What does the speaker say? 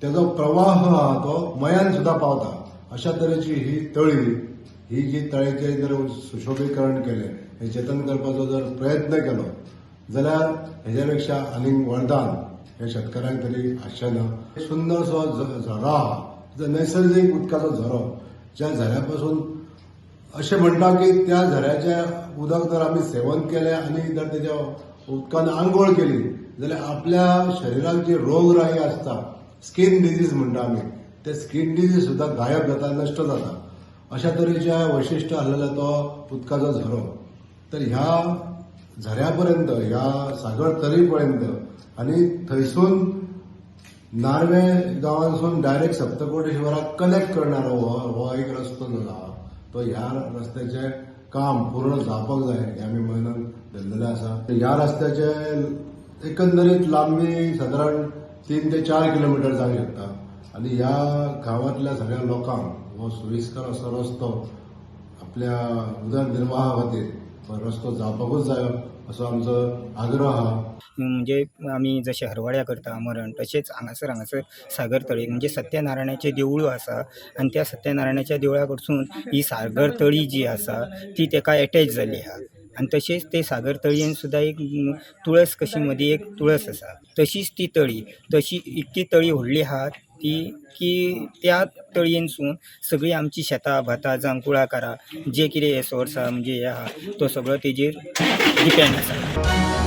त्याचा प्रवाह हा तो मयान सुद्धा पावता. अशा तरेची ही तळी, ही जी तळ्याचे जर सुशोभीकरण केले, हे जतन करपाचो जर प्रयत्न केलो जाल्यार हेच्या आनीक वरदान हे शेतकऱ्यांक तरी आसचें. सुंदरसो झरो आहा, जो नैसर्गिक उदकाचो झरो, ज्या झऱ्यापासून अशें म्हणटा की त्या झऱ्याचें उदक जर आमी सेवन केलें आनी जर तेच्या उदकान आंघोळ केली जाल्यार आपल्या शरिराक जी रोगराई आसता, स्कीन डिजीज म्हणटा आमी, ते स्कीन डिजीज सुद्धा गायब जाता, नश्ट जाता. अशा तरेच्या वैशिश्ट्य आसलेलो तो उदकाचो झरो. तर ह्या झऱ्यापर्यंत, ह्या सागर तळीपर्यंत आनी थंयसून नार्वे गांवांसून डायरेक्ट सप्तकोटेश्वराक कनेक्ट करणारो हो एक रस्तो जो आहा, तो ह्या रस्त्याचें काम पूर्ण जावपाक जाय हे आमी मनान धरलेलें आसा. ह्या रस्त्याचे एकंदरीत लांबी सादारण 3 ते 4 किलोमीटर जावंक शकता आनी ह्या गांवांतल्या सगळ्या लोकांक हो सोयीस्कर असो रस्तो आपल्या उदरनिर्वाहा खातीर हो रस्तो जावपाकूच जायो असो आमचो आग्रह आहा. म्हणजे आमी जशे हरवाड्या करता मरण, तशेंच हांगासर सागर तळी म्हणजे सत्यनारायणाचें देवूळ आसा आनी त्या सत्यनारायणाच्या देवळा कडसून ही सागर तळी जी आसा ती तेका एटॅच जाल्ली आहा. आनी तशेंच ते सागर तळयेन सुद्दां एक तुळस कशी मदीं एक तुळस आसा, तशीच ती तळी, तशी इतकी तळी व्हडली आहा ती की त्या तळयेनसून सगळीं आमची शेतां भातां जावं कुळाकारां जे कितें हे सोर्स आहा म्हणजे हे आहा तो सगळो तेजेर डिपेंड आसा.